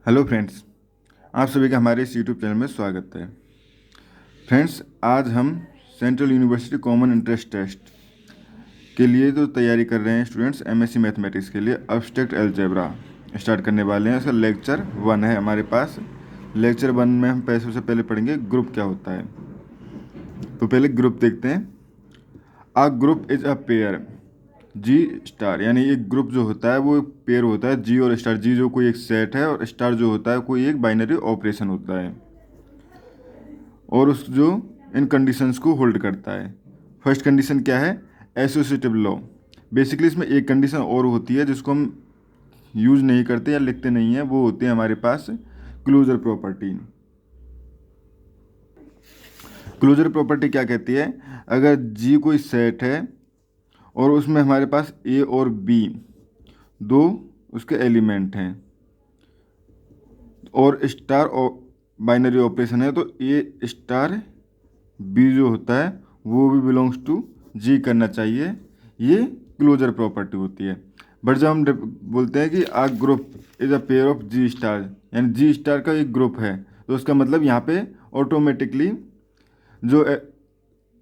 Hello friends, आप सभी का हमारे इस यूट्यूब चैनल में स्वागत है। फ्रेंड्स, आज हम central university common interest test के लिए तो तैयारी कर रहे हैं स्टूडेंट्स। एमएससी मैथमेटिक्स के लिए एब्स्ट्रैक्ट अलजेब्रा स्टार्ट करने वाले हैं। इसका लेक्चर 1 है हमारे पास। लेक्चर 1 में हम सबसे पहले पढ़ेंगे ग्रुप क्या होता है। तो पहले ग्रुप देखते हैं। A group is a pair G star, यानी एक ग्रुप जो होता है वो एक पेयर होता है। जी और स्टार, जी जो कोई एक सेट है और स्टार जो होता है कोई एक बाइनरी ऑपरेशन होता है और उस जो इन कंडीशंस को होल्ड करता है। फर्स्ट कंडीशन क्या है? Associative law. बेसिकली इसमें एक कंडीशन और होती है जिसको हम यूज नहीं करते या लिखते नहीं हैं, वो होती है हमारे पास क्लोजर प्रॉपर्टी। क्लोजर प्रॉपर्टी क्या कहती है? अगर जी कोई सेट है और उसमें हमारे पास ए और बी दो उसके एलिमेंट हैं और स्टार और बाइनरी ऑपरेशन है, तो ए स्टार बी जो होता है वो भी बिलोंग्स टू जी करना चाहिए। ये क्लोजर प्रॉपर्टी होती है। बट जब हम बोलते हैं कि a group is a pair of G star, यानी जी स्टार का एक ग्रुप है, तो उसका मतलब यहाँ पे ऑटोमेटिकली जो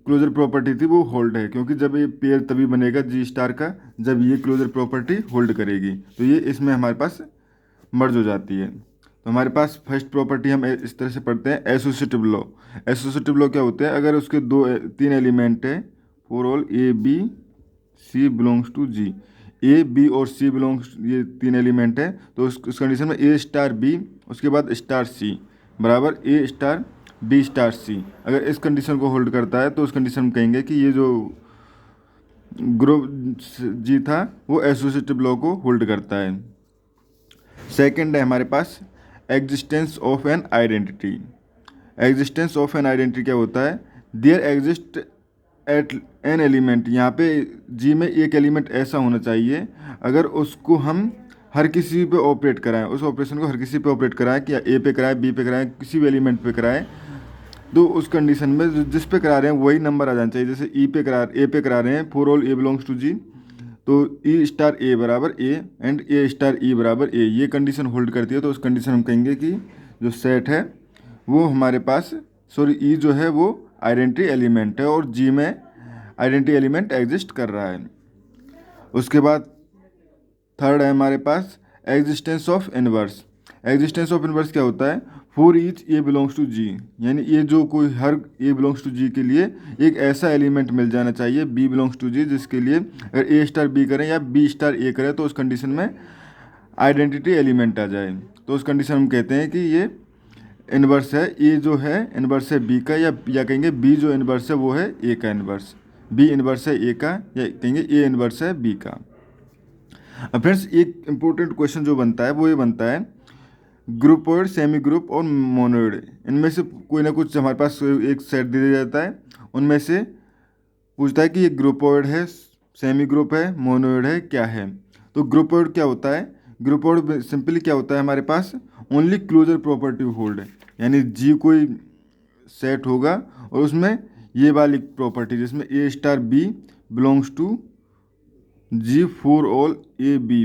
क्लोजर प्रॉपर्टी थी वो होल्ड है, क्योंकि जब ये पेयर तभी बनेगा जी स्टार का जब ये क्लोजर प्रॉपर्टी होल्ड करेगी। तो ये इसमें हमारे पास मर्ज हो जाती है। तो हमारे पास फर्स्ट प्रॉपर्टी हम इस तरह से पढ़ते हैं, एसोसिएटिव लॉ। एसोसिएटिव लॉ क्या होते हैं? अगर उसके तीन एलिमेंट है, for all A B C belongs to G, A B और सी बिलोंग्स, ये तीन एलिमेंट है, तो उस कंडीशन में ए स्टार बी उसके बाद स्टार सी बराबर ए स्टार बी स्टार सी। अगर इस कंडीशन को होल्ड करता है तो उस कंडीशन में कहेंगे कि ये जो ग्रुप जी था वो एसोसिएटिव लॉ को होल्ड करता है। सेकंड है हमारे पास existence of an identity. Existence of an identity क्या होता है? There exist at an element. यहाँ पे जी में एक एलिमेंट ऐसा होना चाहिए अगर उसको हम हर किसी पे ऑपरेट कराएं, उस ऑपरेशन को हर किसी पे ऑपरेट कराएं, कि ए पे कराएं, बी पे कराएं, किसी भी एलिमेंट पे कराएं, तो उस कंडीशन में जिस पे करा रहे हैं वही नंबर आ जाना चाहिए। जैसे ए पे करा रहे हैं, for all a belongs to G, तो ई स्टार ए बराबर ए एंड ए स्टार ई बराबर ए, ये कंडीशन होल्ड करती है। तो उस कंडीशन हम कहेंगे कि जो सेट है वो हमारे पास, सॉरी ई जो है वो आइडेंटिटी एलिमेंट है और जी में आइडेंटिटी एलिमेंट एग्जिस्ट कर रहा है। उसके बाद थर्ड है हमारे पास existence of inverse. Existence of inverse क्या होता है? For each a belongs to G, यानी ये जो कोई हर ए बिलोंग्स टू जी के लिए एक ऐसा एलिमेंट मिल जाना चाहिए बी बिलोंग्स टू जी जिसके लिए अगर ए स्टार बी करें या बी स्टार ए करें तो उस कंडीशन में आइडेंटिटी एलिमेंट आ जाए। तो उस कंडीशन हम कहते हैं कि ये इनवर्स है। ए जो है इनवर्स है बी का, या कहेंगे बी जो इनवर्स है वो है ए का इनवर्स, बी इनवर्स है ए का, या कहेंगे ए इनवर्स है बी का। अब फ्रेंड्स एक इंपॉर्टेंट क्वेश्चन जो बनता है वो ये बनता है, ग्रुपोइड, सेमी ग्रुप और मोनोइड, इनमें से कोई ना कुछ हमारे पास एक सेट दे दिया जाता है, उनमें से पूछता है कि ये ग्रुपोइड है, सेमी ग्रुप है, मोनोइड है, क्या है। तो ग्रुपोइड क्या होता है? ग्रुपोइड सिंपली क्या होता है हमारे पास? ओनली क्लोजर प्रॉपर्टी होल्ड है, यानी जी कोई सेट होगा और उसमें ये वाली प्रॉपर्टी जिसमें a star b belongs to G for all A b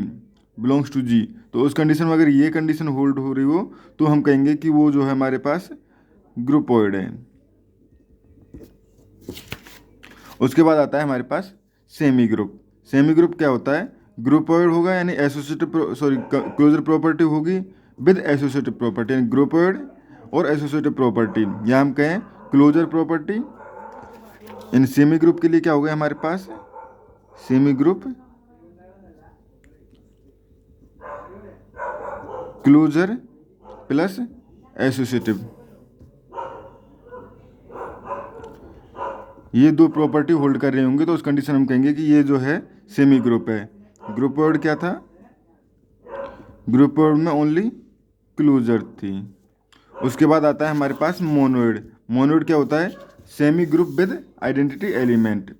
belongs to G, तो उस कंडीशन में अगर ये कंडीशन होल्ड हो रही हो तो हम कहेंगे कि वो जो है हमारे पास ग्रुपोइड है। उसके बाद आता है हमारे पास सेमी ग्रुप। सेमी ग्रुप क्या होता है? ग्रुपोइड होगा यानी एसोसिएटिव, सॉरी क्लोजर प्रॉपर्टी होगी विद एसोसिएटिव प्रॉपर्टी, यानी ग्रुपोइड और एसोसिएटिव प्रॉपर्टी, या हम कहें क्लोजर प्रॉपर्टी। इन सेमी ग्रुप के लिए क्या हो गया हमारे पास? Semi group, closure plus associative, ये दो प्रॉपर्टी होल्ड कर रहे होंगे तो उस कंडीशन हम कहेंगे कि ये जो है सेमी ग्रुप है। ग्रुपोइड क्या था? ग्रुपोइड में ओनली क्लोजर थी। उसके बाद आता है हमारे पास मोनोइड। मोनोइड क्या होता है? Semi group with identity element.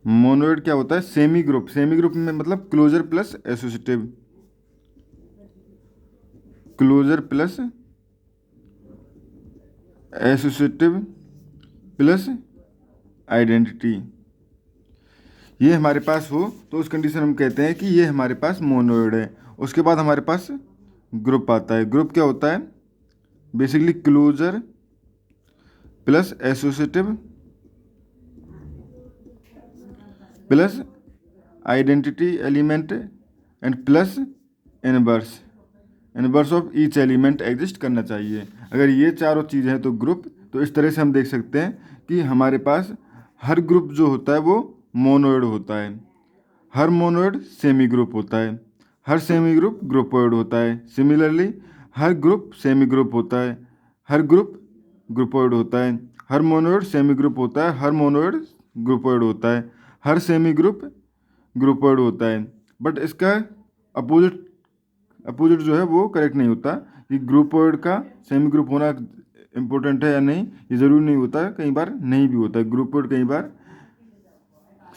Monoid क्या होता है? सेमी ग्रुप, सेमी ग्रुप में मतलब closure plus associative, closure plus associative plus identity, ये हमारे पास हो तो उस कंडीशन हम कहते हैं कि ये हमारे पास मोनोइड है। उसके बाद हमारे पास ग्रुप आता है। ग्रुप क्या होता है? Basically closure plus associative plus identity element and plus inverse of each element exist करना चाहिए। अगर ये चारों चीज़ें हैं तो ग्रुप, तो इस तरह से हम देख सकते हैं कि हमारे पास हर ग्रुप जो होता है वो मोनोइड होता है, हर मोनोइड सेमी ग्रुप होता है, हर सेमी ग्रुप ग्रुपोइड होता है। सिमिलरली हर ग्रुप सेमी ग्रुप होता है, हर ग्रुप ग्रुपोइड होता है, हर मोनोइड सेमी ग्रुप होता है, हर मोनोइड ग्रुपोइड होता है, हर सेमी ग्रुप ग्रुपोइड होता है। बट इसका अपोजिट जो है वो करेक्ट नहीं होता कि ग्रुपोइड का सेमी ग्रुप होना इम्पोर्टेंट है या नहीं, ये ज़रूरी नहीं होता, कई बार नहीं भी होता है। ग्रुपोइड कई बार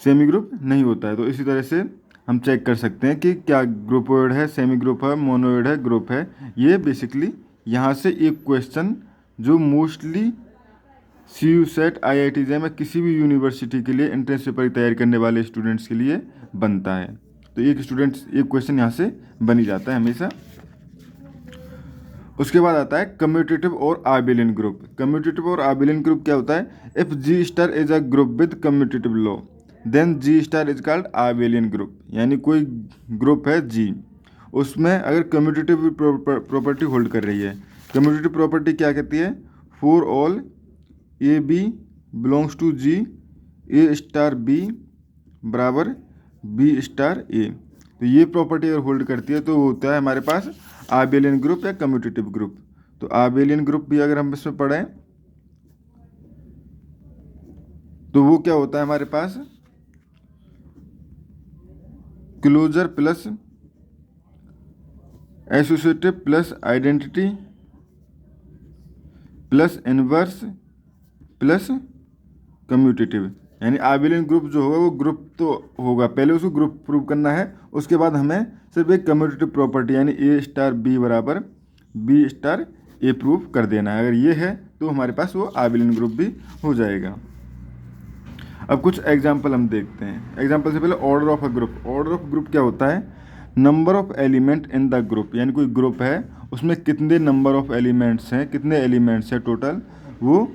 सेमी ग्रुप नहीं होता है। तो इसी तरह से हम चेक कर सकते हैं कि क्या ग्रुपोइड है, सेमी ग्रुप है, मोनोइड है, ग्रुप है। ये बेसिकली यहाँ से एक क्वेश्चन जो mostly CU set IIT JEE में किसी भी यूनिवर्सिटी के लिए एंट्रेंस पेपर की तैयारी करने वाले स्टूडेंट्स के लिए बनता है। तो एक क्वेश्चन यहाँ से बन ही जाता है हमेशा। उसके बाद आता है कम्यूटेटिव और आबेलियन ग्रुप। कम्यूटेटिव और आबेलियन ग्रुप क्या होता है? If G star is a group with commutative law then G star is called abelian group. यानी कोई ग्रुप है G, उसमें अगर कम्यूटेटिव प्रॉपर्टी होल्ड कर रही है। कम्यूटेटिव प्रॉपर्टी क्या कहती है? For all AB belongs to G, A star B बराबर B स्टार A। तो ये प्रॉपर्टी अगर होल्ड करती है तो होता है हमारे पास आबेलियन ग्रुप या कम्यूटेटिव ग्रुप। तो आबेलियन ग्रुप भी अगर हम इसमें पढ़ें तो वो क्या होता है हमारे पास? Closure plus associative plus identity plus inverse plus commutative. यानी आबेलियन ग्रुप जो होगा वो ग्रुप तो होगा, पहले उसको ग्रुप प्रूव करना है, उसके बाद हमें सिर्फ एक कम्यूटेटिव प्रॉपर्टी यानी A स्टार B बराबर B स्टार A प्रूव कर देना है। अगर ये है तो हमारे पास वो आबेलियन ग्रुप भी हो जाएगा। अब कुछ एग्जाम्पल हम देखते हैं। एग्जाम्पल से पहले order of a group. Order of group क्या होता है? Number of element in the group. यानी कोई ग्रुप है उसमें कितने नंबर ऑफ एलिमेंट्स हैं, कितने एलिमेंट्स हैं टोटल, वो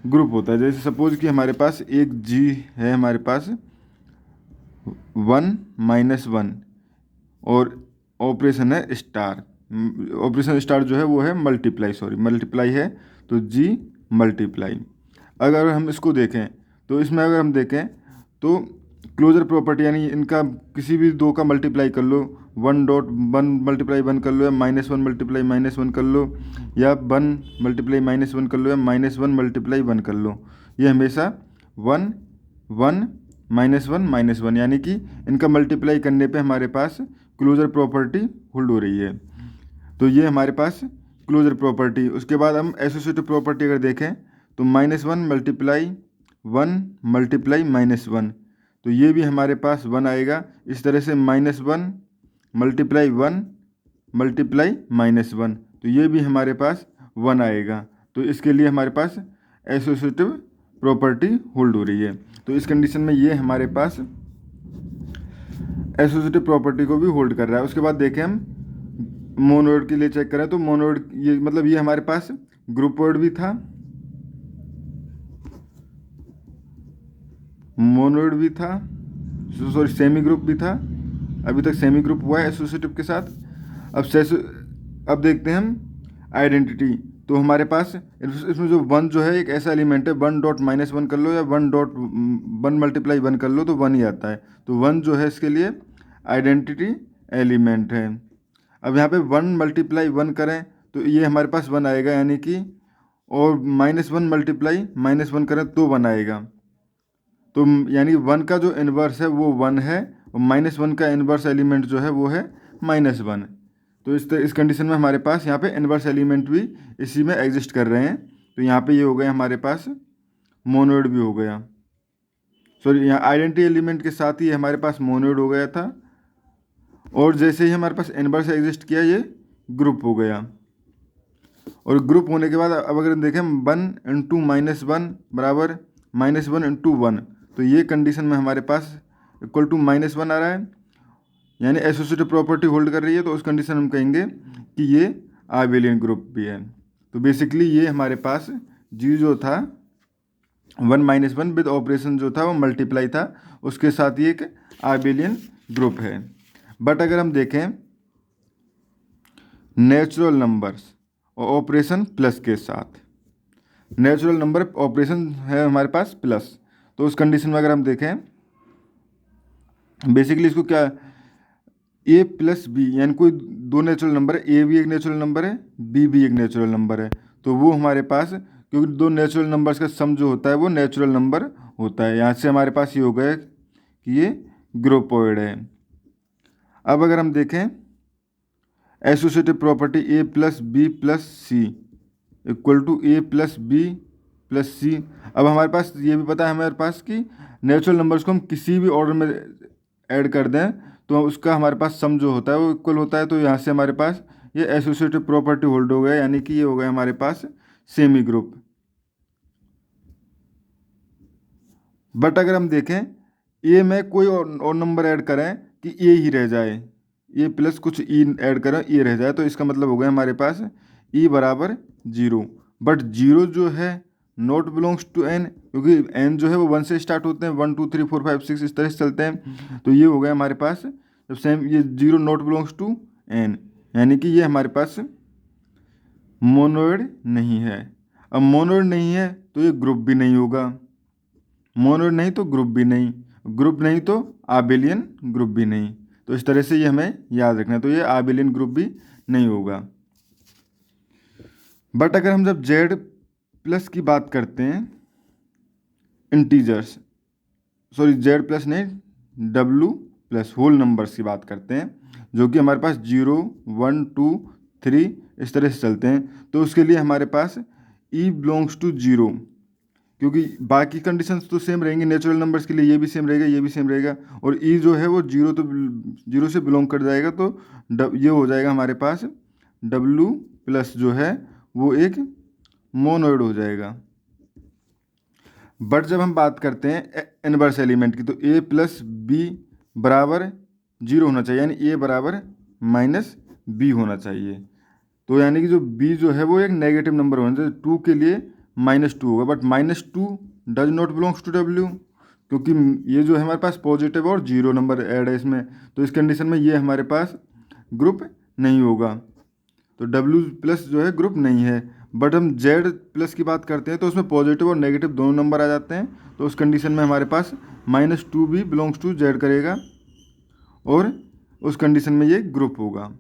ग्रुप होता है। जैसे सपोज कि हमारे पास एक G है, हमारे पास 1 - 1 और ऑपरेशन है स्टार। ऑपरेशन स्टार जो है वो है मल्टीप्लाई है, तो G मल्टीप्लाई। अगर हम इसको देखें तो इसमें अगर हम देखें तो क्लोजर प्रॉपर्टी यानी इनका किसी भी दो का मल्टीप्लाई कर लो, 1.1 मल्टीप्लाई 1 कर लो या -1 मल्टीप्लाई -1 कर लो या 1 मल्टीप्लाई -1 कर लो या -1 मल्टीप्लाई 1 कर लो। ये हमेशा 1 1 -1 -1 यानी कि इनका मल्टीप्लाई करने पे हमारे पास क्लोजर प्रॉपर्टी होल्ड हो रही है। तो ये हमारे पास क्लोजर प्रॉपर्टी। उसके बाद हम एसोसिएटिव प्रॉपर्टी अगर देखें तो -1 मल्टीप्लाई 1 मल्टीप्लाई -1, तो ये भी हमारे पास 1 आएगा। इस तरह से -1 मल्टीप्लाई 1 मल्टीप्लाई -1, तो ये भी हमारे पास 1 आएगा। तो इसके लिए हमारे पास एसोसिएटिव प्रॉपर्टी होल्ड हो रही है। तो इस कंडीशन में ये हमारे पास एसोसिएटिव प्रॉपर्टी को भी होल्ड कर रहा है। उसके बाद देखें हम मोनोइड के लिए चेक करें तो मोनोइड ये मतलब ये हमारे पास ग्रुपोइड भी था, मोनोइड भी था, सॉरी सेमी ग्रुप भी था। अभी तक सेमी ग्रुप हुआ है एसोसिएटिव के साथ। अब देखते हैं हम आइडेंटिटी। तो हमारे पास इसमें जो 1 जो है एक ऐसा एलिमेंट है, 1.-1 कर लो या 1 मल्टीप्लाई 1 कर लो तो 1 ही आता है। तो 1 जो है इसके लिए आइडेंटिटी एलिमेंट है। अब यहाँ पे 1 मल्टीप्लाई 1 करें तो ये हमारे पास 1 आएगा, यानी कि और -1 मल्टीप्लाई -1 करें तो 1 आएगा। तो यानी 1 का जो इन्वर्स है वो 1 है और -1 का इन्वर्स एलिमेंट जो है वो है -1। तो इस कंडीशन में हमारे पास यहाँ पे इन्वर्स एलिमेंट भी इसी में एग्जिस्ट कर रहे हैं। तो यहाँ पे ये हो गया हमारे पास मोनोइड भी हो गया, सॉरी यहाँ आइडेंटिटी एलिमेंट के साथ ही हमारे पास मोनोइड हो गया था। और जैसे ही हमारे पास इन्वर्स एग्जिस्ट किया ये ग्रुप हो गया। और ग्रुप होने के बाद अब अगर देखें 1 × -1 बराबर -1 × 1, तो ये कंडीशन में हमारे पास इक्वल टू -1 आ रहा है, यानी एसोसिएटिव प्रॉपर्टी होल्ड कर रही है, तो उस कंडीशन हम कहेंगे कि ये आबेलियन ग्रुप भी है। तो बेसिकली ये हमारे पास जी जो था 1 - 1 विद ऑपरेशन जो था वो मल्टीप्लाई था, उसके साथ ये एक आबेलियन ग्रुप है। बट अगर हम देखें नेचुरल नंबर्स और ऑपरेशन प्लस के साथ, नेचुरल नंबर ऑपरेशन है हमारे पास प्लस, तो उस कंडीशन में अगर हम देखें बेसिकली इसको क्या ए प्लस बी, यानी कोई दो नेचुरल नंबर है, ए भी एक नेचुरल नंबर है, बी भी एक नेचुरल नंबर है, तो वो हमारे पास, क्योंकि दो नेचुरल नंबर्स का सम जो होता है वो नेचुरल नंबर होता है, यहाँ से हमारे पास ये हो गया कि ये ग्रुपोइड है। अब अगर हम देखें associative property a plus b plus c equal to a plus b plus c, अब हमारे पास ये भी पता है हमारे पास कि नेचुरल नंबर्स को हम किसी भी ऑर्डर में ऐड कर दें तो उसका हमारे पास सम जो होता है वो इक्वल होता है, तो यहाँ से हमारे पास ये एसोसिएटिव प्रॉपर्टी होल्ड हो गया, यानी कि ये हो गया हमारे पास सेमी ग्रुप। बट अगर हम देखें ए में कोई और नंबर ऐड करें कि ए ही रह जाए, ए प्लस कुछ ई ऐड करें ए रह जाए, तो इसका मतलब हो गया हमारे पास ई बराबर 0। बट 0 जो है नॉट बिलोंग्स टू एन, क्योंकि एन जो है वो 1 से स्टार्ट होते हैं, 1 2 3 4 5 6 इस तरह से चलते हैं, तो ये हो गया हमारे पास जब सेम ये 0 नॉट बिलोंग्स टू एन, यानी कि ये हमारे पास मोनोइड नहीं है। अब मोनोइड नहीं है तो ये ग्रुप भी नहीं होगा, मोनोइड नहीं तो ग्रुप भी नहीं, ग्रुप नहीं तो आबेलियन ग्रुप भी नहीं, तो इस तरह से ये हमें याद रखना है, तो ये आबेलियन ग्रुप भी नहीं होगा। बट अगर हम जब जेड प्लस की बात करते हैं इंटीजर्स, सॉरी जेड प्लस नहीं डब्लू प्लस होल नंबर्स की बात करते हैं, जो कि हमारे पास 0 1 2 3 इस तरह से चलते हैं, तो उसके लिए हमारे पास ई बिलोंग्स टू 0, क्योंकि बाकी कंडीशंस तो सेम रहेंगी, नेचुरल नंबर्स के लिए ये भी सेम रहेगा, ये भी सेम रहेगा, और ई जो है वो 0 से बिलोंग कर जाएगा, तो ये हो जाएगा हमारे पास डब्लू प्लस जो है वो एक मोनोइड हो जाएगा। बट जब हम बात करते हैं इनवर्स एलिमेंट की, तो ए प्लस बी बराबर 0 होना चाहिए, यानी ए बराबर -b होना चाहिए, तो यानी कि जो b जो है वो एक नेगेटिव नंबर होना चाहिए, 2 के लिए -2 होगा, but -2 does not belongs to w, क्योंकि ये जो है हमारे पास पॉजिटिव और 0 नंबर ऐड है इसमें, तो इस कंडीशन में ये हमारे पास ग्रुप नहीं होगा, तो W प्लस जो है ग्रुप नहीं है। बट हम Z प्लस की बात करते हैं तो उसमें पॉजिटिव और नेगेटिव दोनों नंबर आ जाते हैं, तो उस कंडीशन में हमारे पास -2 भी बिलोंग्स टू Z करेगा और उस कंडीशन में ये ग्रुप होगा।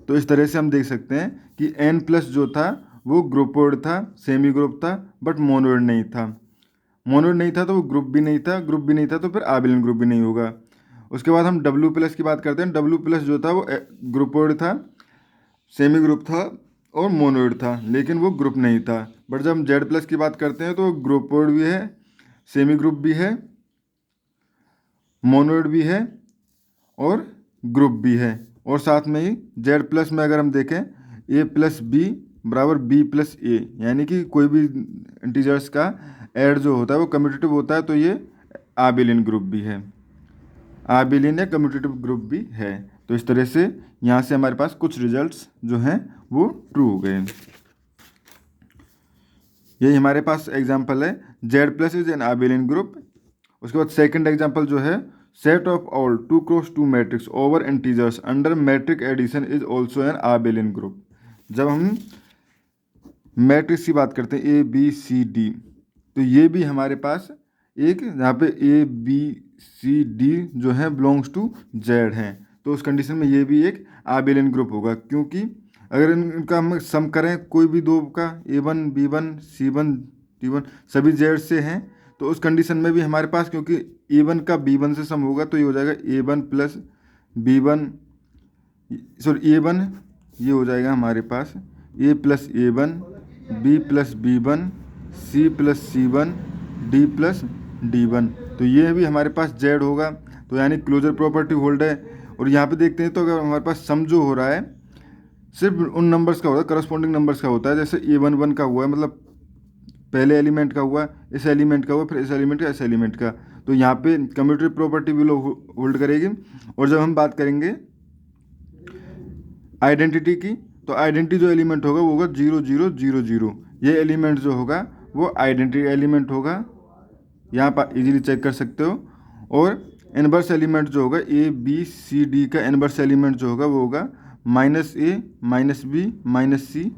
तो इस तरह से हम देख सकते हैं कि N प्लस जो था वो ग्रुपोइड था, सेमी ग्रुप था, बट मोनोइड नहीं था, मोनोइड नहीं था तो वो ग्रुप भी नहीं था, ग्रुप भी नहीं था तो फिर आबेलियन ग्रुप भी नहीं होगा। उसके बाद हम W प्लस की बात करते हैं, W प्लस जो था वो ग्रुपोइड था, सेमी ग्रुप था और मोनोइड था, लेकिन वो ग्रुप नहीं था। बट जब हम जेड प्लस की बात करते हैं तो ग्रुपोइड भी है, सेमी ग्रुप भी है, मोनोइड भी है और ग्रुप भी है, और साथ में ही जेड प्लस में अगर हम देखें ए प्लस बी बराबर बी प्लस ए, यानी कि कोई भी इंटीजर्स का ऐड जो होता है वो कम्यूटेटिव होता है, तो ये आबेलियन ग्रुप भी है, आबेलियन या कम्यूटेटिव ग्रुप भी है। तो इस तरह से यहाँ से हमारे पास कुछ रिजल्ट्स जो हैं वो ट्रू हो गए। यही हमारे पास एग्जांपल है, Z plus is an abelian group. उसके बाद सेकंड एग्जांपल जो है, set of all 2 cross 2 matrix over integers under matrix addition is also an abelian group. जब हम मैट्रिक्स की बात करते हैं ABCD, तो ये भी हमारे पास एक यहाँ पे ABCD जो है बिलोंग्स टू जेड हैं, तो उस कंडीशन में ये भी एक आबेलियन ग्रुप होगा, क्योंकि अगर इनका हम सम करें कोई भी दो का A1 B1 C1 D1 सभी जेड से हैं, तो उस कंडीशन में भी हमारे पास क्योंकि A1 का B1 से सम होगा, तो ये हो जाएगा A1 plus B1, sorry A1 ये हो जाएगा हमारे पास A plus A1 B plus B1 C plus C1 D plus D1, तो ये भी हमारे पास जेड होगा, तो यानी क्लोजर प्रॉपर्टी होल्ड है। और यहाँ पे देखते हैं तो अगर हमारे पास सम जो हो रहा है सिर्फ उन नंबर्स का होता है, करस्पॉन्डिंग नंबर्स का होता है, जैसे A11 का हुआ है, मतलब पहले एलिमेंट का हुआ, इस एलिमेंट का हुआ, फिर इस एलिमेंट का, इस एलिमेंट का, तो यहाँ पे कम्यूटेटिव प्रॉपर्टी भी होल्ड करेगी। और जब हम बात करेंगे आइडेंटिटी की, तो आइडेंटिटी जो एलिमेंट होगा वो होगा 0 0 0 0। ये एलिमेंट जो होगा वो आइडेंटिटी एलिमेंट होगा, यहाँ पर इजीली चेक कर सकते हो। और इनवर्स एलिमेंट जो होगा ABCD का इनवर्स एलिमेंट जो होगा वो होगा -A -B -C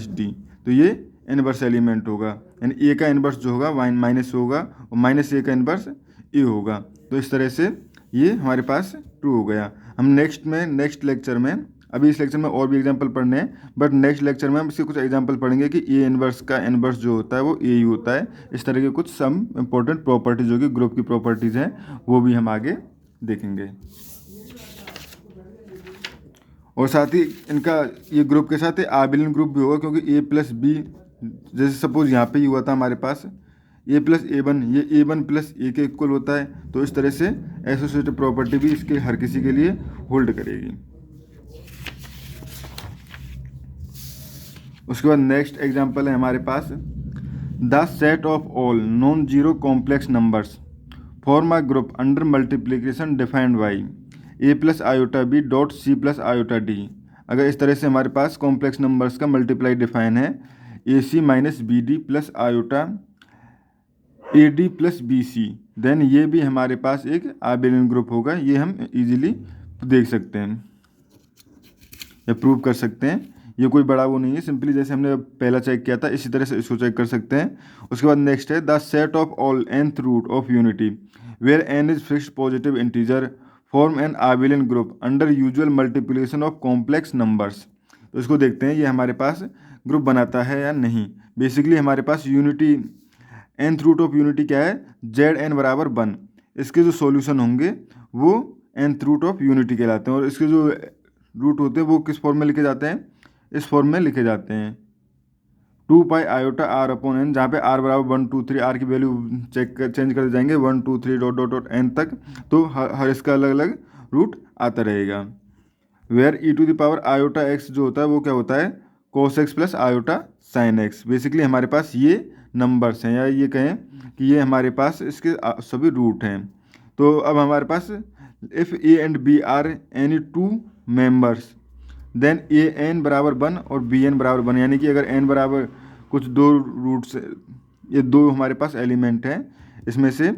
-D। तो ये इनवर्स एलिमेंट होगा, यानी A का इनवर्स जो होगा माइनस होगा और -A का इनवर्स A होगा। तो इस तरह से ये हमारे पास ट्रू हो गया। हम नेक्स्ट लेक्चर में, अभी इस लेक्चर में और भी एग्जांपल पढ़ने हैं, बट नेक्स्ट लेक्चर में हम इसके कुछ एग्जांपल पढ़ेंगे कि ए इनवर्स का इनवर्स जो होता है वो ए ही होता है। इस तरह के कुछ सम इंपॉर्टेंट प्रॉपर्टीज जो कि ग्रुप की प्रॉपर्टीज़ हैं वो भी हम आगे देखेंगे। और साथ ही इनका ये ग्रुप के साथ आबिलियन ग्रुप भी होगा, क्योंकि A+B, जैसे सपोज यहाँ पे ही हुआ था हमारे पास A+A1, ये A1 + A के इक्वल होता है। तो इस तरह से एसोसिएटिव प्रॉपर्टी भी इसके हर किसी के लिए होल्ड करेगी। उसके बाद नेक्स्ट एग्जांपल है हमारे पास, the set of all non zero complex numbers form a group under multiplication defined by A + iota B dot C + iota D। अगर इस तरह से हमारे पास कॉम्प्लेक्स नंबर्स का मल्टीप्लाई डिफाइन है AC - BD + iota AD + BC, then ये भी हमारे पास एक आबिलियन ग्रुप होगा। ये हम इजीली देख सकते हैं या प्रूव कर सकते हैं। ये कोई बड़ा वो नहीं है, सिंपली जैसे हमने पहला चेक किया था इसी तरह से इसको चेक कर सकते हैं। उसके बाद नेक्स्ट है the set of all nth root of unity where n is fixed positive integer form an abelian group under usual multiplication of complex numbers. तो इसको देखते हैं ये हमारे पास ग्रुप बनाता है या नहीं। बेसिकली हमारे पास unity nth root of unity क्या है, Zn = 1। इसके जो सॉल्यूशन होंगे वो nth रूट ऑफ यूनिटी कहलाते हैं। और इसके जो रूट होते हैं वो किस फॉर्म में लिखे जाते हैं, इस फॉर्म में लिखे जाते हैं 2π iota r/n, जहाँ पे r = 1 2 3, r की वैल्यू चेंज कर जाएंगे 1 2 3 ... n तक। तो हर इसका अलग अलग रूट आता रहेगा। वेयर e⁻iota x जो होता है वो क्या होता है cos x + iota sin x। Basically हमारे पास ये नंबर्स हैं, या ये कहें कि ये हमारे पास इसके सभी रूट हैं। तो अब हमारे पास if A and B are any two members then an = 1 और bn = 1, यानी कि अगर n बराबर कुछ दो रूट्स, ये दो हमारे पास एलिमेंट हैं, इसमें से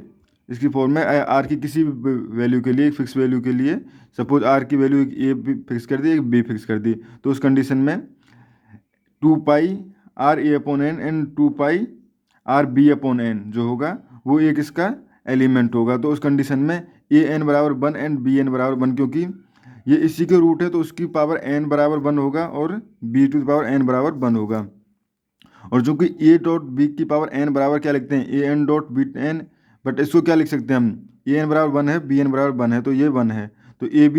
इसकी फॉर्म में r की किसी वैल्यू के लिए, एक फिक्स वैल्यू के लिए, सपोज r की वैल्यू एक a भी फिक्स कर दी, एक b फिक्स कर दी, तो उस कंडीशन में 2π r/a/n एंड 2π r/b/n जो होगा वो एक इसका एलिमेंट होगा। तो उस कंडीशन में an = 1 एंड bn = 1, क्योंकि ये इसी के रूट है तो उसकी पावर n = 1 होगा और b⁻n = 1 होगा। और जो कि a.b की पावर n बराबर क्या लिखते हैं an.bn, बट इसको क्या लिख सकते हैं हम, an = 1 है, bn = 1 है, तो ये 1 है। तो ab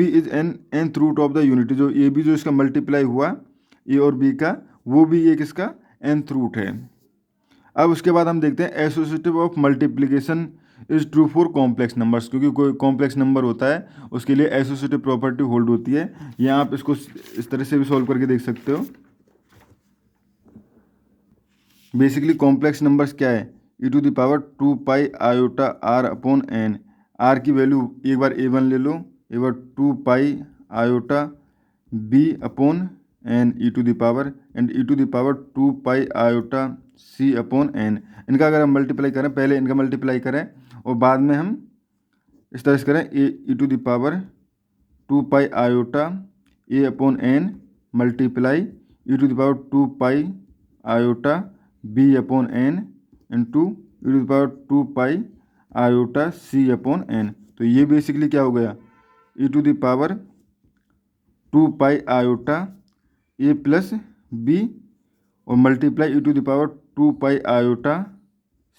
is n nth root of the unity. जो ab जो इसका मल्टीप्लाई हुआ a और b का, वो भी एक इसका nth रूट है। अब उसके बाद हम देखते हैं associative of multiplication is true for complex numbers, क्योंकि कोई कॉम्प्लेक्स नंबर होता है उसके लिए एसोसिएटिव प्रॉपर्टी होल्ड होती है। यहाँ आप इसको इस तरह से भी सॉल्व करके देख सकते हो। बेसिकली कॉम्प्लेक्स नंबर्स क्या है, e⁻2π iota r/n, r की वैल्यू एक बार a1 ले लो, एक बार 2π iota b/n e⁻, and e⁻2π iota c/n। इनका अगर हम मल्टीप्लाई करें, पहले इनका मल्टीप्लाई करें और बाद में हम इस तरह से करें e⁻2π iota a/n multiply e⁻2π iota b/n into e⁻2π iota c/n। तो ये बेसिकली क्या हो गया, e⁻2π iota a + b और मल्टीप्लाई e⁻2π iota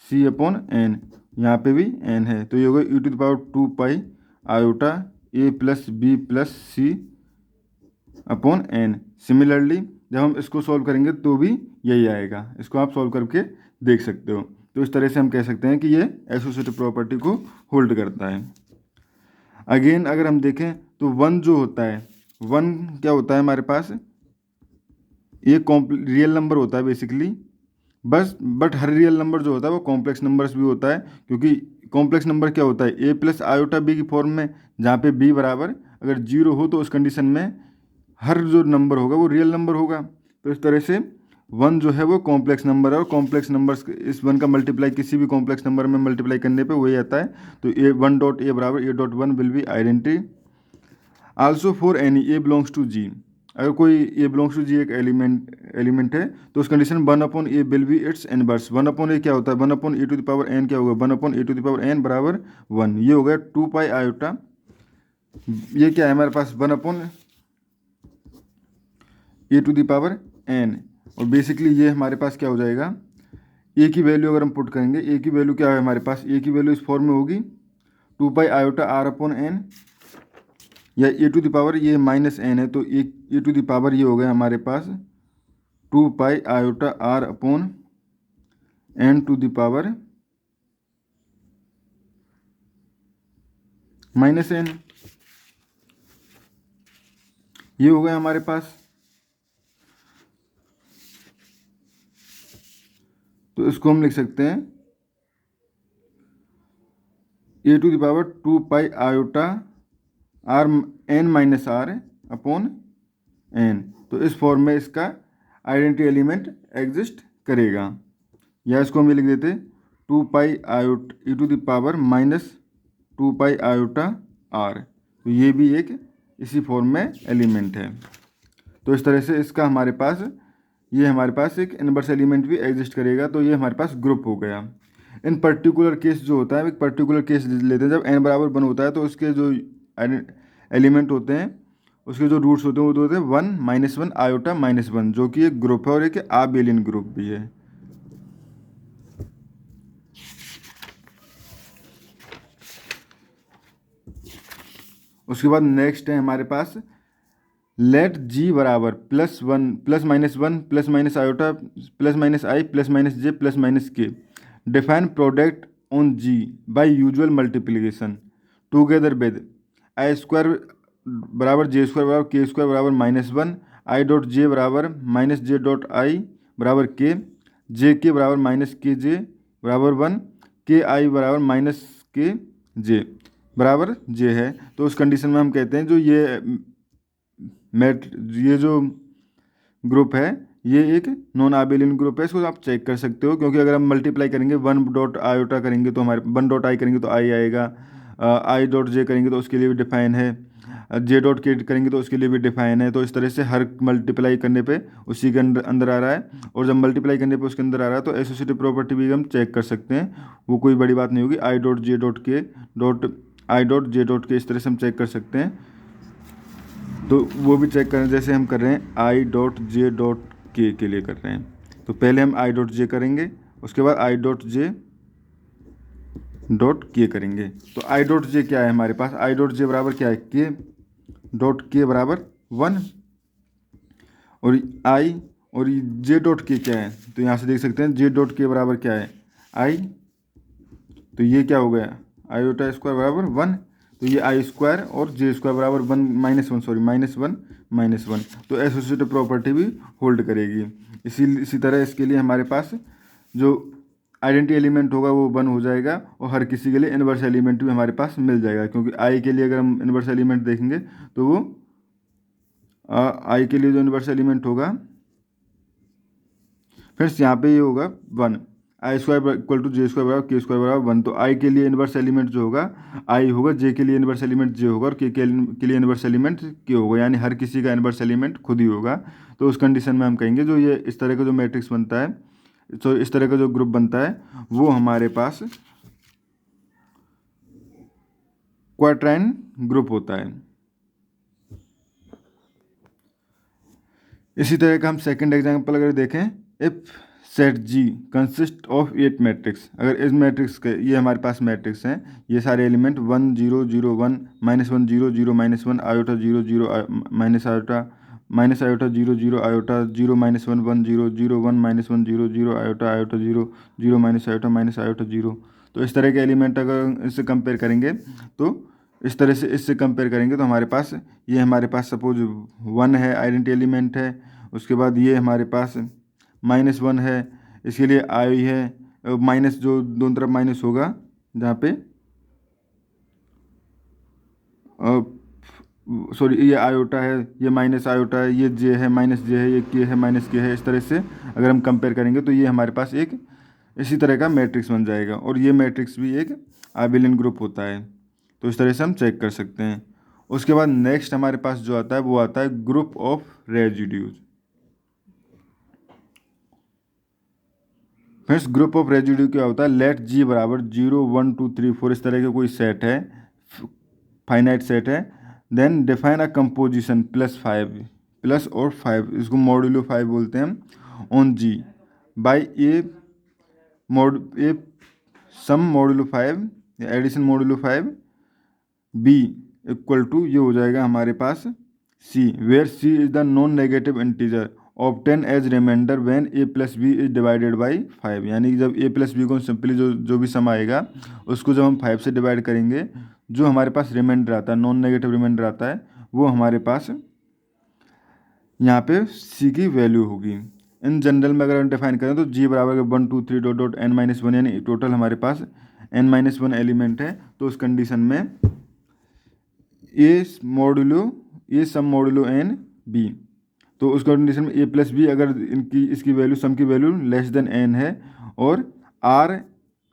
c/n, यहाँ पे भी n है, तो ये होगा e⁻2π iota a + b + c/n। Similarly जब हम इसको सॉल्व करेंगे तो भी यही आएगा, इसको आप सॉल्व करके देख सकते हो। तो इस तरह से हम कह सकते हैं कि ये एसोसिएटिव प्रॉपर्टी को होल्ड करता है। अगेन अगर हम देखें तो 1 जो होता है, 1 क्या होता है हमारे पास, ये रियल नंबर होता है बेसिकली, बस बट हर रियल नंबर जो होता है वो कॉम्प्लेक्स नंबर्स भी होता है, क्योंकि कॉम्प्लेक्स नंबर क्या होता है, ए प्लस आयोटा बी की फॉर्म में, जहाँ पे बी बराबर अगर जीरो हो तो उस कंडीशन में हर जो नंबर होगा वो रियल नंबर होगा। तो इस तरह से वन जो है वो कॉम्प्लेक्स नंबर है, और कॉम्प्लेक्स नंबर्स इस वन का मल्टीप्लाई किसी भी कॉम्प्लेक्स नंबर में मल्टीप्लाई करने पे वही आता है। तो ए वन डॉट ए बराबर a dot one will be identity also for any a belongs to G. अगर कोई ए बिलोंग्स टू जी एक एलिमेंट है तो उस condition one upon a will be its inverse. One upon a क्या होता है, one upon a to the power n क्या होगा, one upon a to the power n बराबर वन। ये हो गया टू पाई आयोटा, ये क्या है हमारे पास one upon a to the power n, और बेसिकली ये हमारे पास क्या हो जाएगा, ए की वैल्यू अगर हम पुट करेंगे, ए की वैल्यू क्या है हमारे पास, ए की वैल्यू इस फॉर्म में होगी two pi iota r upon n, या ए टू द पावर ये माइनस एन है तो ए टू द पावर ये हो गया हमारे पास two pi iota r upon n to the power minus n, ये हो गया हमारे पास। तो इसको हम लिख सकते हैं a to the power two pi iota r n minus r upon n. तो इस फॉर्म में इसका आइडेंटिटी एलिमेंट एग्जिस्ट करेगा, या इसको हम ये लिख देते two pi iota e to the power minus two pi iota r. तो ये भी एक इसी फॉर्म में एलिमेंट है। तो इस तरह से इसका हमारे पास ये हमारे पास एक इनवर्स एलिमेंट भी एग्जिस्ट करेगा। तो ये हमारे पास ग्रुप हो गया। इन पर्टिकुलर केस जो होता है, एक पर्टिकुलर केस लेते हैं जब n बराबर वन होता है, तो उसके जो एलिमेंट होते हैं उसके जो रूट्स होते हैं वो होते हैं one minus one iota minus one, जो कि एक ग्रुप है और एक आबेलियन ग्रुप भी है। उसके बाद नेक्स्ट है हमारे पास लेट जी बराबर plus one plus minus iota plus minus i plus minus j plus minus k, define product on G by usual multiplication together with i square बराबर जे स्क्वायर बराबर k square बराबर minus one, i dot j बराबर minus J dot I बराबर के, जे के बराबर minus के जे बराबर वन, के आई बराबर माइनस के जे बराबर जे है। तो उस कंडीशन में हम कहते हैं जो ये जो ग्रुप है ये एक नॉन आबेलियन ग्रुप है। इसको आप चेक कर सकते हो, क्योंकि अगर हम मल्टीप्लाई करेंगे वन डॉट आयोटा करेंगे तो हमारे वन डॉट आई करेंगे तो आई आएगा, आई डॉट जे करेंगे तो उसके लिए भी डिफाइन है, जे डॉट के करेंगे तो उसके लिए भी डिफाइन है। तो इस तरह से हर मल्टीप्लाई करने पे उसी के अंदर आ रहा है, और जब मल्टीप्लाई करने पे उसके अंदर आ रहा है तो एसोसिएटिव प्रॉपर्टी भी हम चेक कर सकते हैं, वो कोई बड़ी बात नहीं होगी। आई डॉट जे डॉट के dot I dot J dot के इस तरह से हम चेक कर सकते हैं। तो वो भी चेक करें जैसे हम कर रहे हैं आई डॉट जे डॉट के लिए कर रहे हैं। तो पहले हम आई डॉट जे करेंगे, उसके बाद आई डॉट जे डॉट के करेंगे। तो आई डॉट जे क्या है हमारे पास, आई डॉट जे बराबर क्या है के डॉट के बराबर वन, और आई और जे डॉट के क्या है, तो यहाँ से देख सकते हैं जे डॉट के बराबर क्या है आई, तो ये क्या हो गया आयोटा स्क्वायर बराबर वन, तो ये आई स्क्वायर और जे स्क्वायर बराबर one minus one minus one. तो एसोसिएटिव प्रॉपर्टी भी होल्ड करेगी। इसी तरह इसके लिए हमारे पास जो आइडेंटिटी एलिमेंट होगा वो वन हो जाएगा, और हर किसी के लिए इनवर्स एलिमेंट भी हमारे पास मिल जाएगा, क्योंकि आई के लिए अगर हम इनवर्स एलिमेंट देखेंगे तो वो आई के लिए जो इनवर्स एलिमेंट होगा फ्रेंड्स यहाँ पे ये होगा one, i square equal to j square बराबर के स्क्वायर बराबर वन। तो आई के लिए इनवर्स एलिमेंट जो होगा आई होगा, जे के लिए इनवर्स एलिमेंट जे होगा, और के लिए इनवर्स एलिमेंट के होगा, यानी हर किसी का इनवर्स एलिमेंट खुद ही होगा। तो उस कंडीशन में हम कहेंगे जो ये इस तरह का जो मैट्रिक्स बनता है, तो इस तरह का जो ग्रुप बनता है वो हमारे पास क्वाड्राइन ग्रुप होता है। इसी तरह का हम सेकंड एग्जांपल अगर देखें, if set G consist of 8 matrix, अगर इस मैट्रिक्स के ये हमारे पास मैट्रिक्स हैं, ये सारे element 1 0 0 1 -1 0 0 -1 iota 0 0 minus iota 0 0 iota 0 -1 1 0 0 1 -1 0 0 iota 0 0 minus iota 0। तो इस तरह के एलिमेंट अगर इससे कंपेयर करेंगे, तो इस तरह से इससे कंपेयर करेंगे तो हमारे पास ये हमारे पास सपोज वन है आइडेंटिटी एलिमेंट है, उसके बाद ये हमारे पास -1 है, इसके लिए आई है माइनस, जो दोनों तरफ माइनस होगा, जहाँ पे सॉरी ये आयोटा है, ये माइनस आयोटा है, ये जे है माइनस जे है, ये के है माइनस के है। इस तरह से अगर हम कंपेयर करेंगे तो ये हमारे पास एक इसी तरह का मैट्रिक्स बन जाएगा, और ये मैट्रिक्स भी एक आबेलियन ग्रुप होता है। तो इस तरह से हम चेक कर सकते हैं। उसके बाद नेक्स्ट हमारे पास जो आता है वो आता है group of residues. Friends group of residue क्या होता है, लेट जी बराबर 0 1 2 3 4 इस तरह का कोई सेट है, फाइनाइट सेट है। Then define a composition +5 plus और 5, इसको मॉड्यूलो 5 बोलते हैं, on G by a sum modulo 5 या addition modulo 5 b equal to, ये हो जाएगा हमारे पास c, where c is the non negative integer obtain as remainder when a plus b is divided by 5। यानी कि जब a प्लस बी को सिंपली जो भी सम आएगा उसको जब हम 5 से डिवाइड करेंगे, जो हमारे पास रिमाइंडर आता है, नॉन नेगेटिव रिमाइंडर आता है, वो हमारे पास यहाँ पे c की वैल्यू होगी। इन जनरल में अगर हम डिफाइन करें तो g बराबर 1 2 3 डॉट डॉट n-1, यानी टोटल हमारे पास n-1 एलिमेंट है। तो उस कंडीशन में ए सम मॉड्यूलो एन बी, तो उस कंडीशन में a प्लस बी अगर इसकी वैल्यू सम की वैल्यू लेस देन n है, और r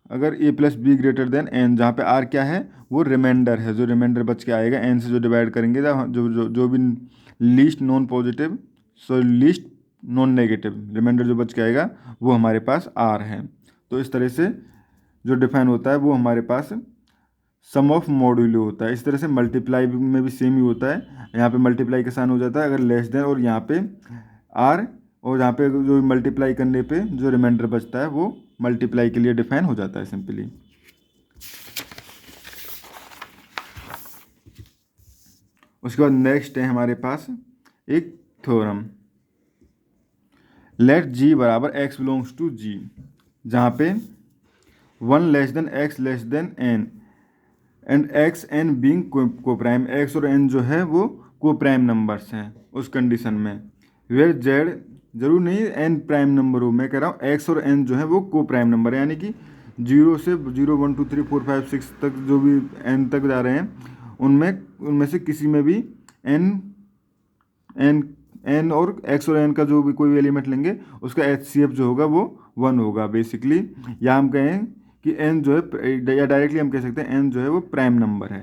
अगर a plus be greater than n, जहाँ पे r क्या है वो रिमाइंडर है, जो रिमाइंडर बच के आएगा n से जो डिवाइड करेंगे, जो भी least non positive least non negative remainder जो बच के आएगा वो हमारे पास r है। तो इस तरह से जो डिफाइन होता है वो हमारे पास सम ऑफ मॉड्यूलो होता है। इस तरह से मल्टीप्लाई में भी सेम ही होता है, यहाँ पे मल्टीप्लाई के साइन हो जाता है अगर लेस देन, और यहाँ पे आर, और यहाँ पे जो मल्टीप्लाई करने पे जो रिमाइंडर बचता है वो मल्टीप्लाई के लिए डिफाइन हो जाता है सिंपली। उसके बाद नेक्स्ट है हमारे पास एक थ्योरम, लेट जी बराबर x बिलोंग्स टू जी, जहाँ पे 1 less then x less than n and x n being को प्राइम, x और n जो है वो को प्राइम नंबर्स हैं उस कंडीशन में, वेयर z जरूर नहीं n प्राइम नंबर हो, मैं कह रहा हूँ x और n जो है वो को प्राइम नंबर है, यानी कि 0 से 0 1 2 3 4 5 6 तक जो भी n तक जा रहे हैं उनमें से किसी में भी n और x और n का जो भी कोई भी एलिमेंट लेंगे उसका HCF जो होगा वो 1 होगा बेसिकली। या हम कहें कि n जो है, या डायरेक्टली हम कह सकते हैं n जो है वो प्राइम नंबर है,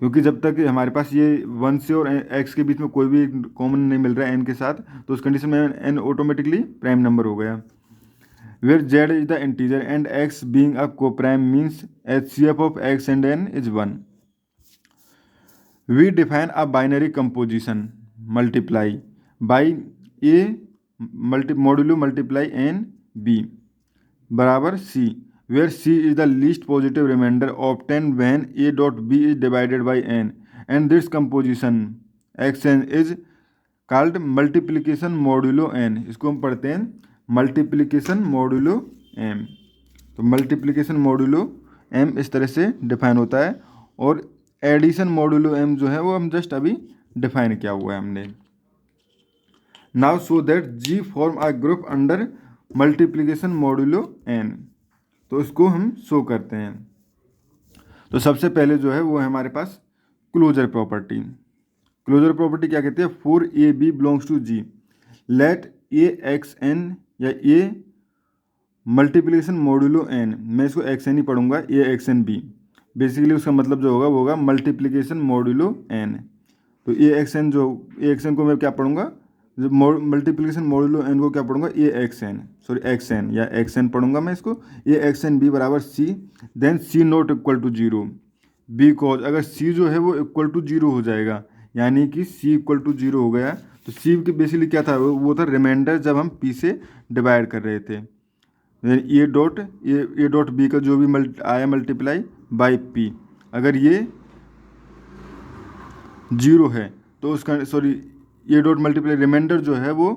क्योंकि जब तक हमारे पास ये 1 से और x के बीच में कोई भी कॉमन नहीं मिल रहा है n के साथ, तो उस कंडीशन में n ऑटोमेटिकली प्राइम नंबर हो गया। Where z is the integer and x being a coprime means HCF of x and n is 1। We define a binary composition multiply by a modulo multiply n b बराबर c, where c is the least positive remainder obtained when a dot b is divided by n, and this composition xn is called multiplication modulo n। इसको हम पढ़ते हैं multiplication modulo m। तो multiplication modulo m इस तरह से define होता है, और एडिशन मॉड्यूलो m जो है वो हम जस्ट अभी डिफाइन किया हुआ है हमने। Now so that g form a group under multiplication modulo n, तो इसको हम शो करते हैं। तो सबसे पहले जो है वो है हमारे पास क्लोजर प्रॉपर्टी। क्लोजर प्रॉपर्टी क्या कहती है, for a b belongs to G let a x n या ए मल्टीप्लिकेशन मॉड्यूलो एन, मैं इसको एक्स एन ही पढ़ूंगा, a x n B, basically उसका मतलब जो होगा वो होगा मल्टीप्लिकेशन मॉड्यूलो एन। तो ए एक्स एन को मैं क्या पढ़ूंगा, मल्टीप्लिकेशन मॉड्यूलो एन को क्या पढ़ूंगा, a x n, sorry x n या एक्स एन पढ़ूंगा मैं इसको, ए एक्स एन बी बराबर c, then c not equal to 0 because अगर सी जो है वो इक्वल टू 0 हो जाएगा, यानी कि सी इक्वल टू 0 हो गया, तो सी की बेसिकली क्या था, वो था रिमाइंडर जब हम पी से डिवाइड कर रहे थे, ए डॉट बी का जो भी आया मल्टीप्लाई बाई पी, अगर ये 0 है तो उसका ए डॉट मल्टीप्लाई रिमाइंडर जो है वो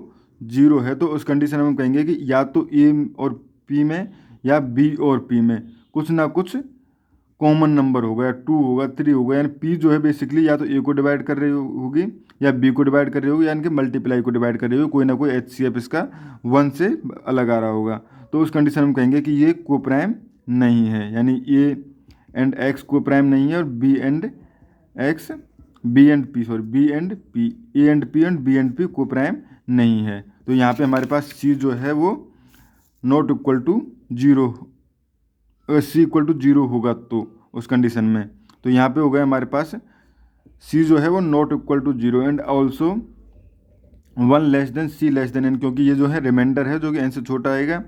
0 है, तो उस कंडीशन में हम कहेंगे कि या तो ए और पी में या बी और पी में कुछ ना कुछ कॉमन नंबर होगा, या 2 होगा, 3 होगा, यानी पी जो है बेसिकली या तो ए को डिवाइड कर रही होगी या बी को डिवाइड कर रही होगी, यानी कि मल्टीप्लाई को डिवाइड कर रही होगी, कोई ना कोई HCF इसका 1 से अलग आ रहा होगा। तो उस कंडीशन में हम कहेंगे कि ये कोप्राइम नहीं है, यानी ए एंड एक्स कोप्राइम नहीं है, और b and p, a and p and b and p coprime नहीं है। तो यहाँ पे हमारे पास सी जो है वो not equal to 0, c equal to 0 होगा तो उस कंडीशन में, तो यहाँ पे हो गया हमारे पास सी जो है वो not equal to 0 and also 1 less than c less than n, क्योंकि ये जो है रिमाइंडर है जो कि एन से छोटा आएगा।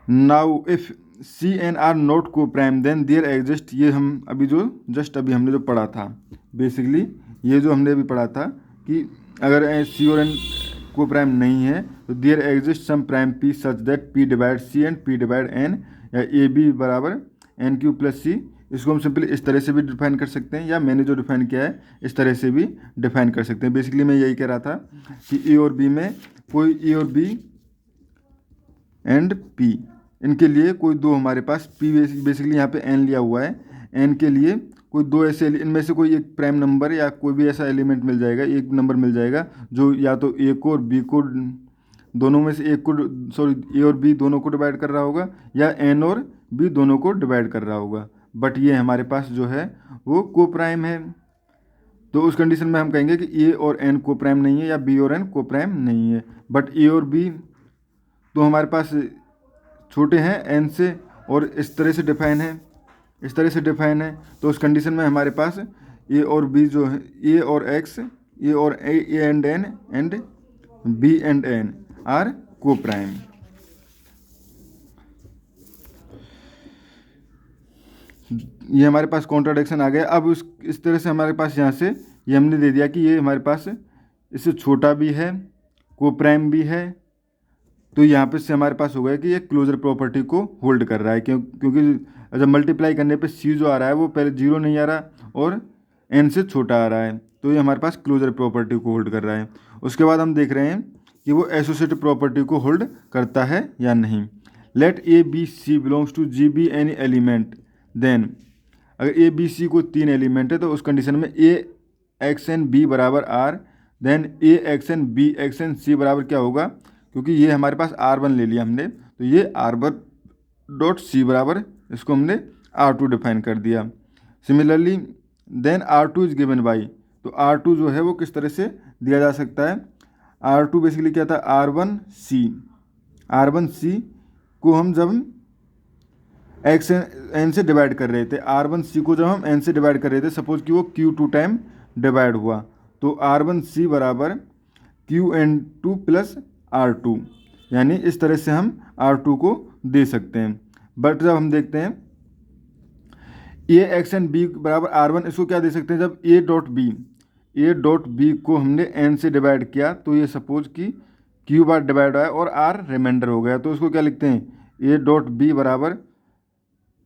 Now if c n are not coprime then there exist, ये हम अभी हमने जो पढ़ा था बेसिकली, ये जो हमने अभी पढ़ा था कि अगर सी और एन को प्राइम नहीं है तो there exist some prime p such that p divide c and p divide n, या ए बी बराबर एन क्यू प्लस सी। इसको हम सिंपली इस तरह से भी डिफाइन कर सकते हैं, या मैंने जो डिफाइन किया है इस तरह से भी डिफाइन कर सकते हैं। बेसिकली मैं यही कह रहा था कि ए और बी में कोई ए और बी एंड पी, इनके लिए कोई दो हमारे पास पी बेसिकली यहाँ पे एन लिया हुआ है, एन के लिए कोई दो ऐसे इनमें से कोई एक प्राइम नंबर या कोई भी ऐसा एलिमेंट मिल जाएगा, एक नंबर मिल जाएगा जो या तो ए को और बी को दोनों में से एक को ए और बी दोनों को डिवाइड कर रहा होगा, या एन और बी दोनों को डिवाइड कर रहा होगा, बट ये हमारे पास जो है वो को प्राइम है। तो उस कंडीशन में हम कहेंगे कि ए और एन को प्राइम नहीं है या बी और एन को प्राइम नहीं है, बट ए और बी तो हमारे पास छोटे हैं एन से और इस तरह से डिफाइन है, तो उस कंडीशन में हमारे पास ए और बी जो है, ए और एक्स, ए और a and n and b and n are coprime. ये हमारे पास कॉन्ट्राडिक्शन आ गया। अब इस तरह से हमारे पास यहाँ से ये हमने दे दिया कि ये हमारे पास इससे छोटा भी है, को प्राइम भी है, तो यहाँ पे से हमारे पास हो गया कि ये क्लोजर प्रॉपर्टी को होल्ड कर रहा है, क्योंकि जब मल्टीप्लाई करने पे सी जो आ रहा है वो पहले 0 नहीं आ रहा और एन से छोटा आ रहा है, तो ये हमारे पास क्लोजर प्रॉपर्टी को होल्ड कर रहा है। उसके बाद हम देख रहे हैं कि वो एसोसिएटिव प्रॉपर्टी को होल्ड करता है या नहीं। Let a B C belongs to G be any element, then अगर ए बी सी को 3 एलिमेंट है तो उस कंडीशन में ए एक्स एन बी बराबर r, then a x n b x n c बराबर क्या होगा, क्योंकि ये हमारे पास R1 ले लिया हमने, तो ये R1 डॉट सी बराबर इसको हमने R2 डिफाइन कर दिया। Similarly then R2 is given by, तो R2 जो है वो किस तरह से दिया जा सकता है, R2 बेसिकली क्या था, R1 C को हम जब एक्स एन से डिवाइड कर रहे थे, R1 C को जब हम एन से डिवाइड कर रहे थे, सपोज कि वो Q2 टाइम डिवाइड हुआ, तो R1 C बराबर QN2 प्लस R2, यानी इस तरह से हम R2 को दे सकते हैं। बट जब हम देखते हैं ए एक्स एन बी बराबर R1, इसको क्या दे सकते हैं, जब ए डॉट बी को हमने एन से डिवाइड किया तो ये सपोज कि Q बार डिवाइड हुआ है और R रिमाइंडर हो गया, तो उसको क्या लिखते हैं, ए डॉट बी बराबर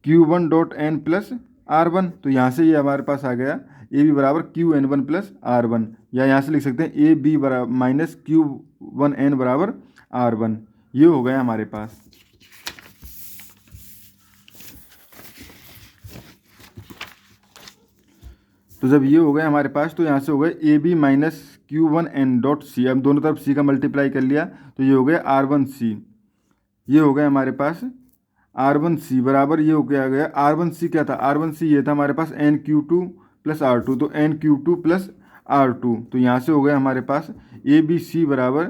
Q1 dot N plus R1, तो यहाँ से ये हमारे पास आ गया ए बी बराबर QN1 प्लस R1, या यहाँ से लिख सकते हैं ए बी बराबर माइनस Q1N बराबर R1, ये हो गया हमारे पास। तो जब ये हो गया हमारे पास, तो यहाँ से हो गया a b minus Q1N dot c, अब दोनों तरफ सी का मल्टीप्लाई कर लिया तो ये हो गया R1C, ये हो गया हमारे पास R1C बराबर, ये हो गया R1C क्या था, R1C ये था हमारे पास NQ2 प्लस R2, तो NQ2 प्लस R2, तो यहाँ से हो गया हमारे पास ABC बराबर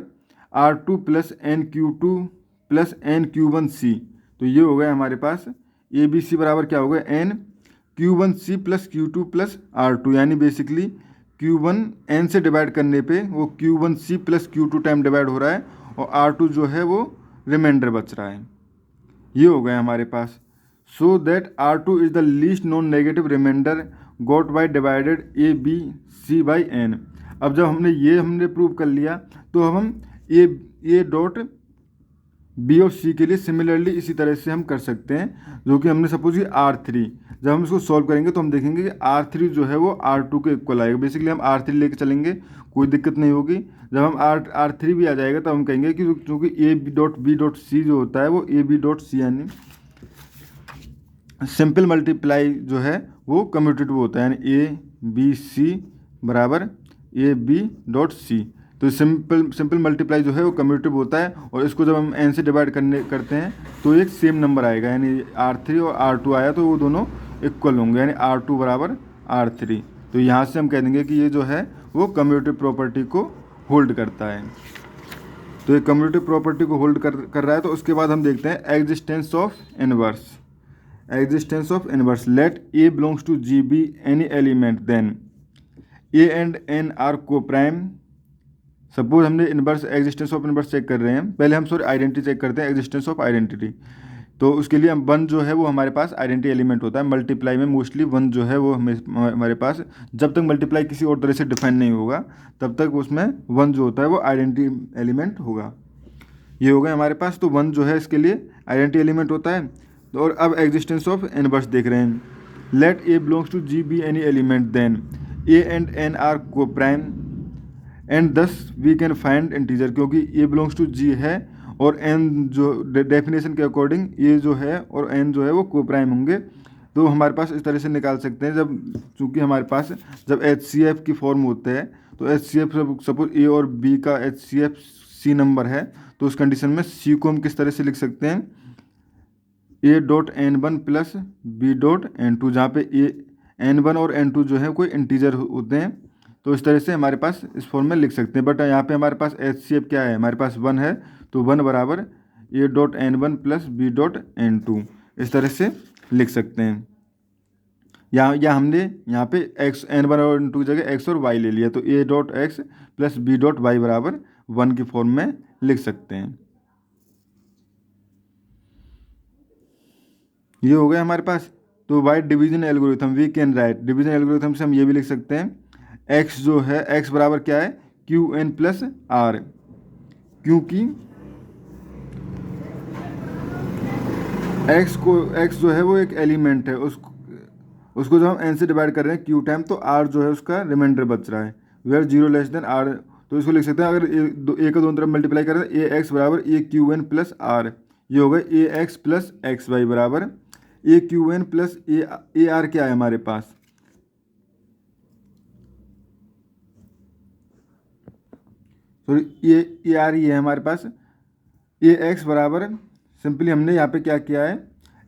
R2 plus NQ2 plus NQ1C, तो ये हो गया हमारे पास ABC बराबर क्या हो गया, NQ1C plus Q2 plus R2, यानी बेसिकली Q1 N से डिवाइड करने पे वो Q1C plus Q2 time divide हो रहा है और R2 जो है वो रिमाइंडर बच रहा है, ये हो गया हमारे पास। So that R2 is the least non negative remainder got by divided a B c by n. अब जब हमने प्रूव कर लिया, तो हम ए डॉट बी और सी के लिए सिमिलरली इसी तरह से हम कर सकते हैं, जो कि हमने सपोज कि R3, जब हम इसको सॉल्व करेंगे तो हम देखेंगे कि R3 जो है वो R2 के इक्वल आएगा। बेसिकली हम R3 लेके चलेंगे, कोई दिक्कत नहीं होगी। जब हम R3 भी आ जाएगा तब हम कहेंगे कि चूँकि ए बी डॉट सी जो होता है वो ए बी डॉट सी, यानी सिंपल मल्टीप्लाई जो है वो कम्यूटेटिव होता है, यानी ए बी सी बराबर ए बी डॉट सी। तो सिंपल मल्टीप्लाई जो है वो कम्यूटेटिव होता है, और इसको जब हम एन से डिवाइड करते हैं तो एक सेम नंबर आएगा, यानी R3 और R2 आया तो वो दोनों इक्वल होंगे, यानी R2 बराबर R3। तो यहाँ से हम कह देंगे कि ये जो है वो कम्यूटेटिव प्रॉपर्टी को होल्ड करता है। तो ये कम्यूटेटिव प्रॉपर्टी को होल्ड कर रहा है। तो उसके बाद हम देखते हैं existence of inverse. Existence of inverse, let a belongs to G be any element then a and n are coprime. Suppose हमने inverse existence of inverse check कर रहे हैं, पहले हम आइडेंटिटी चेक करते हैं, एग्जिस्टेंस ऑफ आइडेंटिटी। तो उसके लिए हम वन जो है वो हमारे पास आइडेंटिटी एलिमेंट होता है। मल्टीप्लाई में मोस्टली वन जो है वो हमारे पास, जब तक मल्टीप्लाई किसी और तरह से डिफाइन नहीं होगा तब तक उसमें वन जो होता है वो आइडेंटिटी एलिमेंट होगा। ये हो गया हमारे पास, तो वन जो है इसके लिए आइडेंटिटी एलिमेंट होता है। और अब एग्जिस्टेंस ऑफ इनवर्स देख रहे हैं, let a belongs to G be any element then a and n are coprime and thus we can find integer, क्योंकि ए बिलोंग्स टू जी है और एन जो डेफिनेशन के अकॉर्डिंग ए जो है और एन जो है वो को प्राइम होंगे। तो हमारे पास इस तरह से निकाल सकते हैं, जब चूँकि हमारे पास जब HCF की फॉर्म होते हैं तो HCF सपोज ए और बी का HCF सी नंबर है, तो उस कंडीशन में सी को हम किस तरह से लिख सकते हैं, a dot n one plus b dot n two, जहाँ पे ए एन वन और एन टू जो है कोई इंटीजर होते हैं। तो इस तरह से हमारे पास इस फॉर्म में लिख सकते हैं। बट यहाँ पे हमारे पास HCF क्या है, हमारे पास वन है, तो वन बराबर a dot n one plus b dot n two, इस तरह से लिख सकते हैं। या हमने यहाँ पे एक्स एन वन और एन टू की जगह एक्स और वाई ले लिया, तो a dot x plus b dot y बराबर वन की फॉर्म में लिख सकते हैं। ये हो गया हमारे पास। तो by division algorithm we can write, division algorithm से हम ये भी लिख सकते हैं, एक्स जो है एक्स बराबर क्या है क्यू एन प्लस आर, क्योंकि एक्स जो है वो एक एलिमेंट है, उसको जब हम एन से डिवाइड कर रहे हैं क्यू टाइम, तो आर जो है उसका रिमाइंडर बच रहा है, where zero less than r. तो इसको लिख सकते हैं, अगर ए का दोनों तरफ मल्टीप्लाई करें तो ए एक्स बराबर a q n plus r, ये हो गया a x plus x y बराबर a q n plus a r क्या है हमारे पास, सॉरी ए आर ही है हमारे पास। ए एक्स बराबर सिंपली हमने यहाँ पे क्या किया है,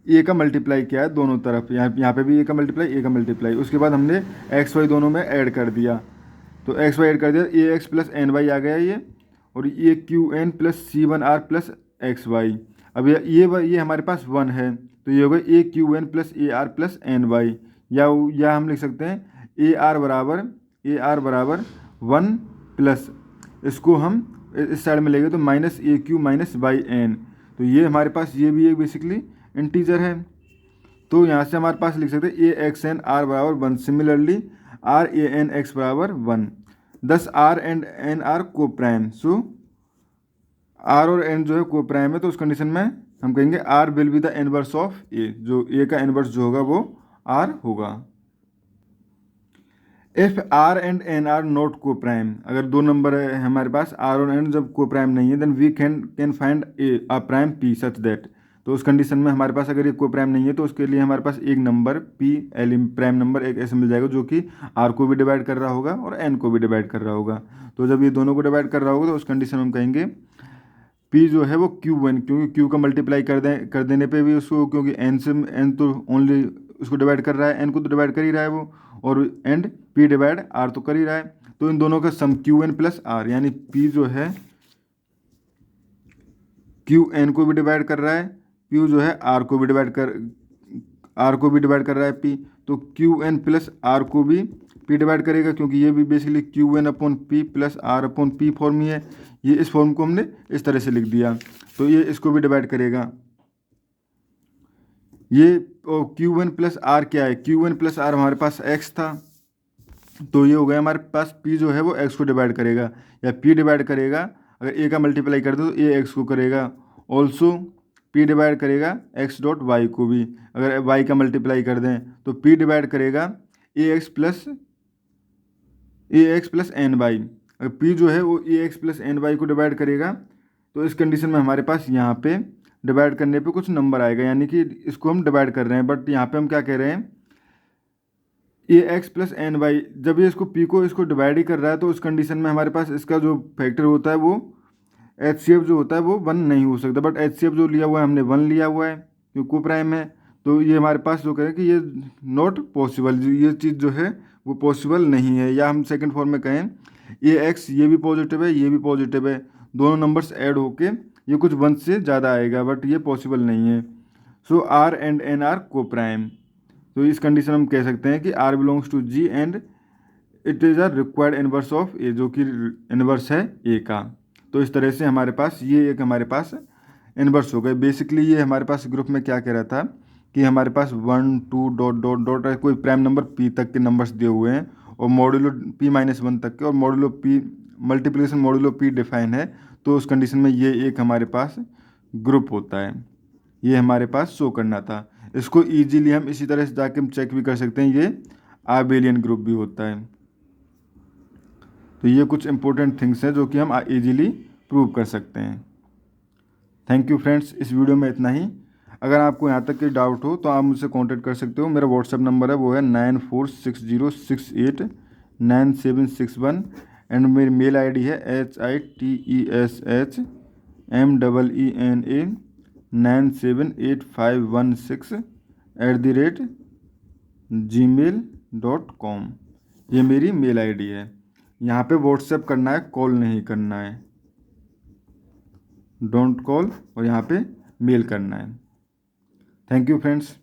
ए का मल्टीप्लाई किया है दोनों तरफ, यहाँ पे भी ए का मल्टीप्लाई, उसके बाद हमने एक्स वाई दोनों में ऐड कर दिया, तो एक्स वाई ऐड कर दिया, a x plus n y आ गया ये, और a q n plus c one r plus x y. अब ये हमारे पास वन है, तो ये होगा a q n plus a r plus n y, या हम लिख सकते हैं ए आर बराबर वन प्लस, इसको हम इस साइड में लेंगे तो minus a q minus y n, तो ये हमारे पास ये भी एक बेसिकली इंटीजर है। तो यहाँ से हमारे पास लिख सकते हैं ए एक्स एन आर बराबर one, similarly r a n x बराबर one, thus r and n are coprime. So r और एन जो है को प्राइम है, तो उस कंडीशन में हम कहेंगे r will be the inverse of a, जो ए का इनवर्स जो होगा वो आर होगा। If r and n are not coprime, अगर दो नंबर है हमारे पास आर और एन जब को प्राइम नहीं है, then we can find a a prime p such that, तो उस कंडीशन में हमारे पास अगर ये को प्राइम नहीं है तो उसके लिए हमारे पास एक नंबर पी प्राइम नंबर एक ऐसे मिल जाएगा जो कि आर को भी डिवाइड कर रहा होगा और एन को भी डिवाइड कर रहा होगा। तो जब ये दोनों को डिवाइड कर रहा होगा तो उस कंडीशन में हम कहेंगे पी जो है वो क्यू वन, क्योंकि क्यू का मल्टीप्लाई कर देने पे भी उसको, क्योंकि एन तो ओनली उसको डिवाइड कर रहा है, एन को तो डिवाइड कर ही रहा है वो, और एंड पी डिवाइड आर तो कर ही रहा है, तो इन दोनों का सम क्यू एन प्लस आर, यानी पी जो है क्यू एन को भी डिवाइड कर रहा है, पी जो है आर को भी डिवाइड कर रहा है पी, तो क्यू एन प्लस आर को भी पी डिवाइड करेगा, क्योंकि ये भी basically q n upon p plus r upon p form ही है। ये इस फॉर्म को हमने इस तरह से लिख दिया, तो ये इसको भी डिवाइड करेगा। ये क्यू एन प्लस आर क्या है, क्यू एन प्लस आर हमारे पास एक्स था, तो ये हो गया हमारे पास पी जो है वो एक्स को डिवाइड करेगा, या पी डिवाइड करेगा, अगर ए का मल्टीप्लाई कर दो तो ए एक्स को करेगा, ऑल्सो पी डिवाइड करेगा एक्स डॉट वाई को भी, अगर वाई का मल्टीप्लाई कर दें तो पी डिवाइड करेगा ए एक्स प्लस एन वाई, अगर पी जो है वो ए एक्स प्लस एन वाई को डिवाइड करेगा, तो इस कंडीशन में हमारे पास यहाँ पे डिवाइड करने पे कुछ नंबर आएगा, यानी कि इसको हम डिवाइड कर रहे हैं। बट यहाँ पे हम क्या कह रहे हैं, a x plus n Y, जब ये इसको डिवाइड ही कर रहा है तो उस कंडीशन में हमारे पास इसका जो फैक्टर होता है वो HCF जो होता है वो 1 नहीं हो सकता। बट HCF जो लिया हुआ है हमने 1 लिया हुआ है क्योंकि को प्राइम है, तो ये हमारे पास जो कहें कि ये नॉट पॉसिबल, ये चीज़ जो है वो पॉसिबल नहीं है। या हम सेकंड फॉर्म में कहें ए एक्स ये भी पॉजिटिव है ये भी पॉजिटिव है, दोनों नंबर्स ऐड होके ये कुछ 1 से ज़्यादा आएगा, बट ये पॉसिबल नहीं है। So R and N are coprime, तो इस कंडीशन हम कह सकते हैं कि R belongs to G and it is a required inverse of a, जो कि इनवर्स है ए का। तो इस तरह से हमारे पास ये एक हमारे पास इनवर्स हो गए। बेसिकली ये हमारे पास ग्रुप में क्या कह रहा था कि हमारे पास 1 2 डॉट डॉट डॉट कोई प्राइम नंबर p तक के नंबर्स दिए हुए हैं और मॉड्यूलो p-1 तक के, और modulo p multiplication modulo p define है, तो उस कंडीशन में ये एक हमारे पास ग्रुप होता है। ये हमारे पास शो करना था। इसको ईजीली हम इसी तरह से जाके हम चेक भी कर सकते हैं, ये आबेलियन ग्रुप भी होता है। तो ये कुछ इंपॉर्टेंट थिंग्स हैं जो कि हम ईजीली प्रूव कर सकते हैं। थैंक यू फ्रेंड्स, इस वीडियो में इतना ही। अगर आपको यहाँ तक की डाउट हो तो आप मुझसे कांटेक्ट कर सकते हो। मेरा व्हाट्सएप नंबर है वो है 9460689761 एंड मेरी मेल आईडी है hitmena978516@gmail.com। ये मेरी मेल आईडी है। यहाँ पे व्हाट्सएप करना है, कॉल नहीं करना है। डोंट कॉल, और यहाँ पे मेल करना है। Thank you friends.